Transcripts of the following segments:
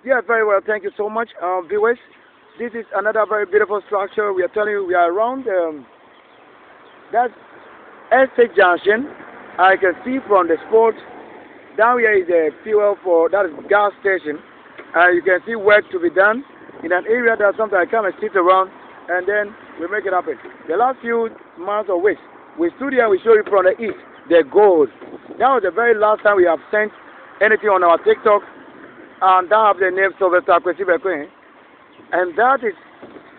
Yeah, very well. Thank you so much, viewers. This is another very beautiful structure. We are telling you we are around that estate junction. I can see from the spot down here is a fuel for that is gas station. You can see work to be done in an area that sometimes I come and sit around and then we make it happen. The last few months or weeks, we stood here and we showed you from the east the gold. That was the very last time we have sent anything on our TikTok and that have the name Sylvester Kwesi Bekwe. And that is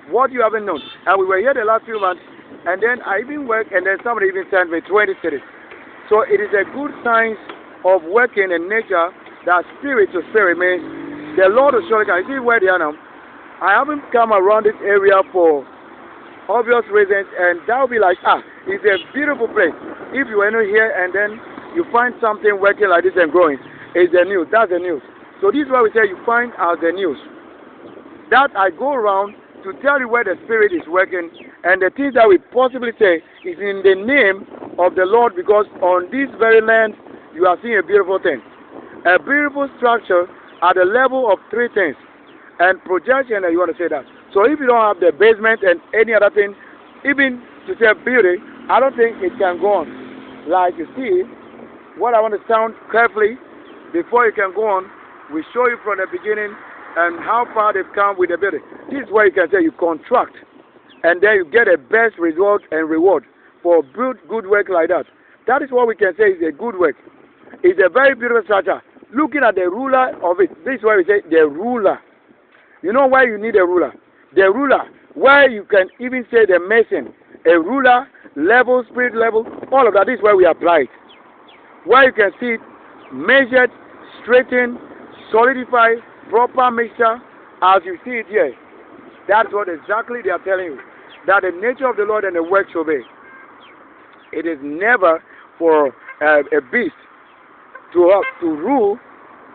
what you haven't known. And we were here the last few months, and then I even worked, and then somebody even sent me 20 cities. So it is a good sign of working in nature that spirit to spirit means the Lord will surely come. You see where they are now? I haven't come around this area for obvious reasons, and that will be like, it's a beautiful place. If you are not here and then you find something working like this and growing, it's the news. That's the news. So this is what we say you find out the news. That I go around to tell you where the Spirit is working, and the things that we possibly say is in the name of the Lord, because on this very land you are seeing a beautiful thing. A beautiful structure at the level of three things. And projection, and you want to say that. So if you don't have the basement and any other thing, even to say beauty, I don't think it can go on. Like you see, what I want to sound carefully before you can go on, we show you from the beginning and how far they've come with the building. This is where you can say you contract and then you get a best result and reward for good work like that. That is what we can say is a good work. It's a very beautiful structure. Looking at the ruler of it, this is why we say the ruler. You know why you need a ruler? The ruler, where you can even say the mason, a ruler, level, spirit level, all of that. This is where we apply it. Where you can see it measured, straightened, solidify, proper mixture, as you see it here. That's what exactly they are telling you. That the nature of the Lord and the work shall be. It is never for a beast to rule.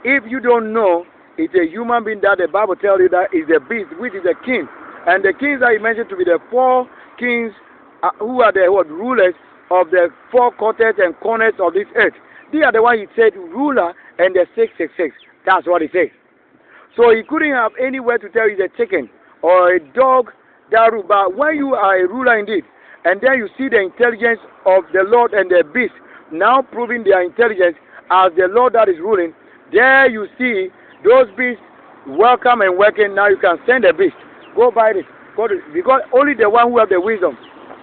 If you don't know, it's a human being that the Bible tells you that is a beast, which is a king. And the kings that he mentioned to be the four kings who are the rulers of the four quarters and corners of this earth. They are the one he said ruler and the 666. That's what he says. So he couldn't have anywhere to tell you the chicken or a dog that rule. But when you are a ruler indeed, and then you see the intelligence of the Lord and the beast now proving their intelligence as the Lord that is ruling, there you see those beasts welcome and working. Now you can send a beast. Go buy this. Because only the one who has the wisdom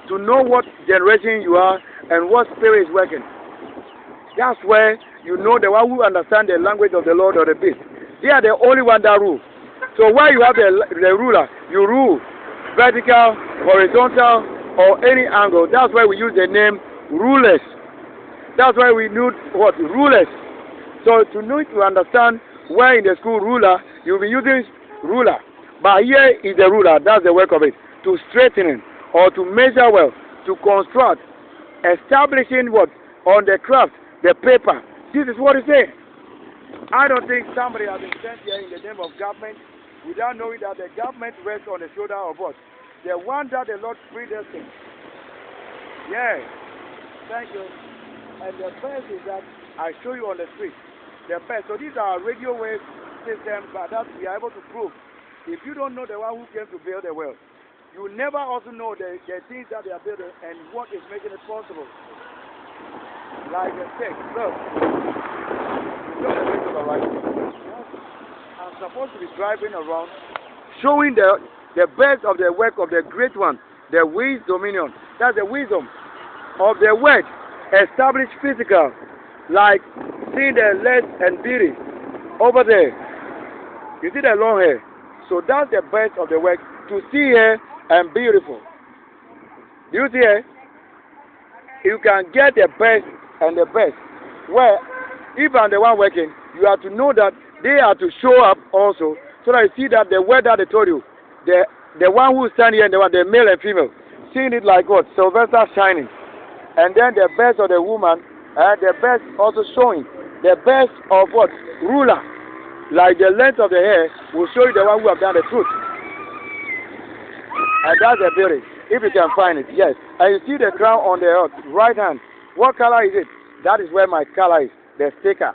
to know what generation you are and what spirit is working. That's where you know the one who understands the language of the Lord or the beast. They are the only one that rule. So where you have the ruler, you rule vertical, horizontal, or any angle. That's why we use the name rulers. That's why we need what? Rulers. So to understand where in the school ruler, you'll be using ruler. But here is the ruler. That's the work of it. To straighten or to measure well, to construct, establishing what? On the craft, the paper. This is what it says. I don't think somebody has been sent here in the name of government without knowing that the government rests on the shoulder of what? The one that the Lord predestined. Yeah. Thank you. And the best is that I show you on the street. The best. So these are radio wave systems, but that we are able to prove. If you don't know the one who came to build the world, you will never also know the things that they are building and what is making it possible. Like the stick. Look. I'm supposed to be driving around, showing the best of the work of the great one, the wisdom dominion. That's the wisdom of the word established physical, like seeing the legs and beauty over there. You see the long hair. So that's the best of the work, to see her and beautiful. Do you see her? You can get the best and the best. Where if I'm the one working, you have to know that they have to show up also, so that you see that the word that they told you, the one who stand here and the male and female, seeing it like what? Sylvester shining. And then the best of the woman, and the best also showing. The best of what? Ruler. Like the length of the hair will show you the one who have done the truth. And that's the beauty. If you can find it, yes. And you see the crown on the right hand. What color is it? That is where my color is, the sticker.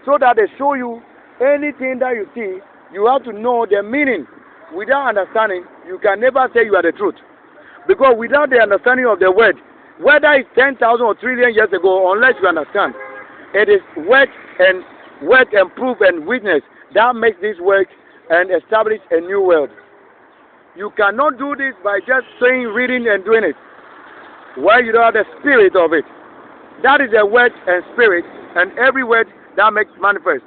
So that they show you anything that you see You have to know the meaning. Without understanding, you can never say you are the truth. Because without the understanding of the word, whether it's 10,000 or trillion years ago, unless you understand, it is work and proof and witness that makes this work and establish a new world. You cannot do this by just saying, reading, and doing it, where you don't have the spirit of it. That is a word and spirit, and every word that makes manifest.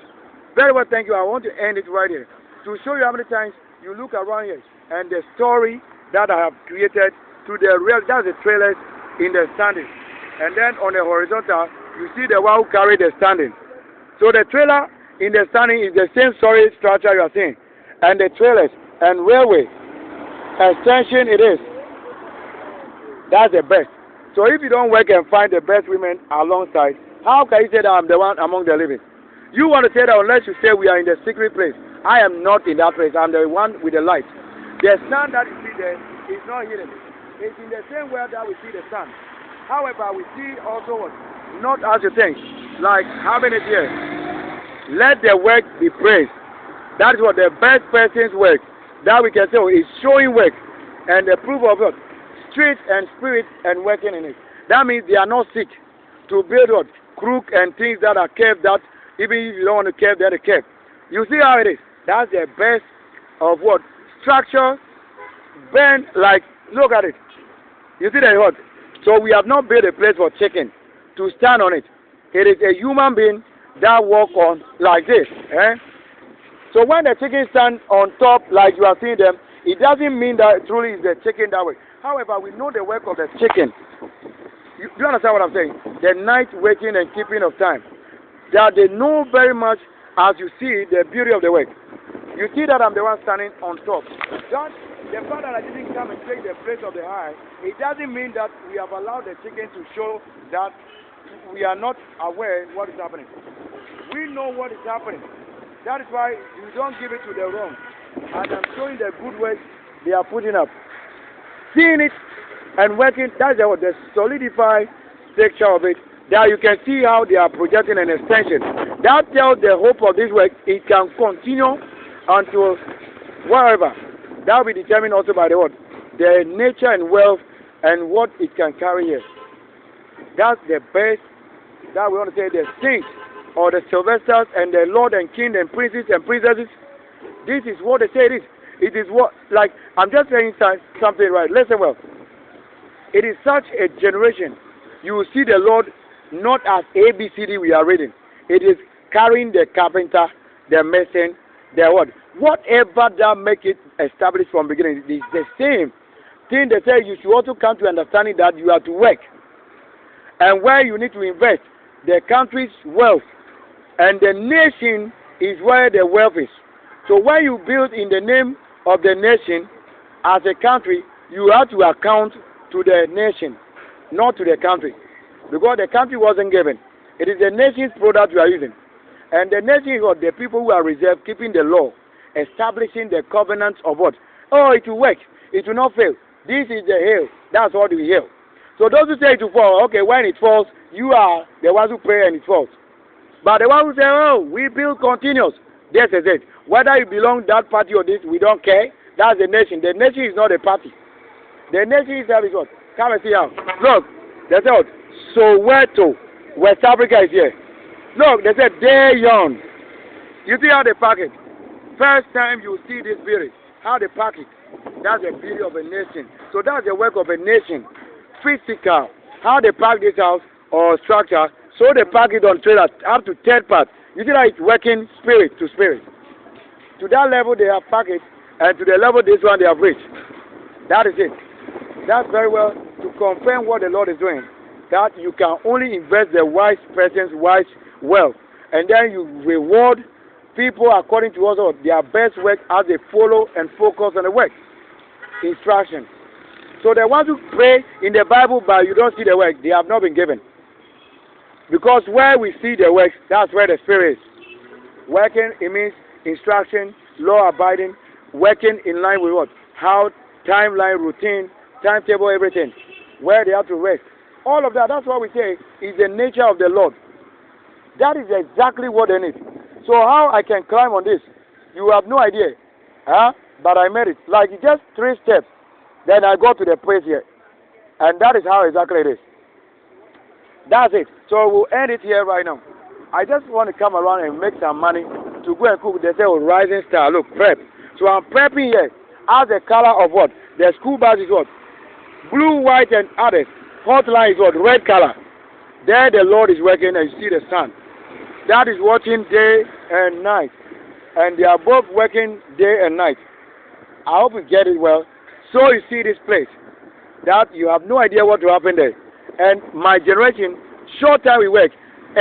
Very well, thank you. I want to end it right here to show you how many times you look around here and the story that I have created to the real. That's the trailers in the standing, and then on the horizontal you see the one who carried the standing. So the trailer in the standing is the same story structure you are seeing, and the trailers and railway extension it is. That's the best. So if you don't work and find the best women alongside, how can you say that I'm the one among the living? You want to say that unless you say we are in the secret place. I am not in that place. I'm the one with the light. The sun that you see there is not hidden. It's in the same way that we see the sun. However, we see also what? Not as you think. Like having it here. Let the work be praised. That is what the best person's work. That we can say is showing work. And the proof of it. Street and spirit and working in it. That means they are not sick to build what? Crook and things that are kept that even if you don't want to curve, they're curve. You see how it is? That's the best of what? Structure, bend, like, look at it. You see that what? So we have not built a place for chicken to stand on it. It is a human being that walk on like this. Eh? So when the chicken stand on top, like you are seeing them, it doesn't mean that it truly is the chicken that way. However, we know the work of the chicken. Do you understand what I'm saying? The night waking and keeping of time. That they know very much as you see the beauty of the work. You see that I'm the one standing on top. That the fact that I didn't come and take the place of the eye, it doesn't mean that we have allowed the chicken to show that we are not aware what is happening. We know what is happening. That is why you don't give it to the wrong. And I'm showing the good work they are putting up. Seeing it and working, that's the solidified picture of it. There you can see how they are projecting an extension. That tells the hope of this work, it can continue until wherever. That will be determined also by the what? The nature and wealth and what it can carry here. That's the best that we want to say, the saints or the Sylvesters and the Lord and King and princes and princesses. This is what they say it is. It is what, like, I'm just saying something right. Listen well. It is such a generation. You will see the Lord not as ABCD we are reading. It is carrying the carpenter, the mason, the what? Whatever that make it established from beginning. It is the same thing they say you should also come to understanding that you have to work. And where you need to invest the country's wealth. And the nation is where the wealth is. So when you build in the name of the nation as a country, you have to account to the nation, not to the country. Because the country wasn't given. It is the nation's product we are using. And the nation is what? The people who are reserved, keeping the law, establishing the covenants of what? Oh, it will work. It will not fail. This is the hail. That's what we hail. So those who say it will fall, okay, when it falls, you are the ones who pray and it falls. But the one who say, oh, we build continuous. This is it. Whether you belong that party or this, we don't care. That's the nation. The nation is not a party. The nation itself is what? Come and see how. Look, they say what? Soweto, West Africa is here. Look, they said De Jong. You see how they pack it? First time you see this beauty, how they pack it. That's the beauty of a nation. So that's the work of a nation. Physical. How they pack this house or structure, so they pack it on trailer up to third part. You see how it's working spirit to spirit. To that level they have packed it, and to the level this one they have reached. That is it. That's very well to confirm what the Lord is doing. That you can only invest the wise person's wise wealth, and then you reward people according to also their best work as they follow and focus on the work. Instruction. So the ones who pray in the Bible but you don't see the work, they have not been given. Because where we see the work, that's where the Spirit is. Working, it means instruction, law abiding, working in line with what? How, timeline, routine, timetable, everything. Where they have to rest. All of that, that's what we say is the nature of the Lord. That is exactly what they need. So how I can climb on this? You have no idea. Huh? But I made it. Like just 3 steps. Then I got to the place here. And that is how exactly it is. That's it. So we'll end it here right now. I just want to come around and make some money to go and cook. They say, oh, rising star. Look, prep. So I'm prepping here. As the color of what? The school bus is what? Blue, white, and others. Hotline is what? Red color. There the Lord is working and you see the sun. That is working day and night. And they are both working day and night. I hope you get it well. So you see this place. That you have no idea what will happen there. And my generation, short time we work,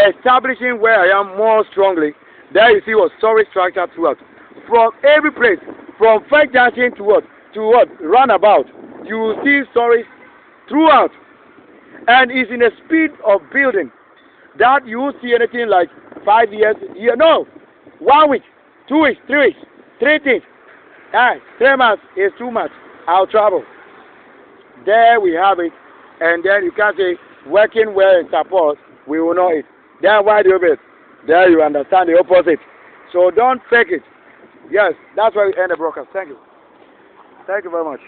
establishing where I am more strongly. There you see what storage structure throughout. From every place, from First Junction to what? To what? Roundabout. You will see storage throughout. And it's in the speed of building that you won't see anything like 5 years. No. 1 week, 2 weeks, 3 weeks, 3 things. 3 months is too much. I'll travel. There we have it. And then you can't say, working well in support, we will know it. Then why do it? There you understand the opposite. So don't fake it. Yes, that's why we end the broadcast. Thank you. Thank you very much.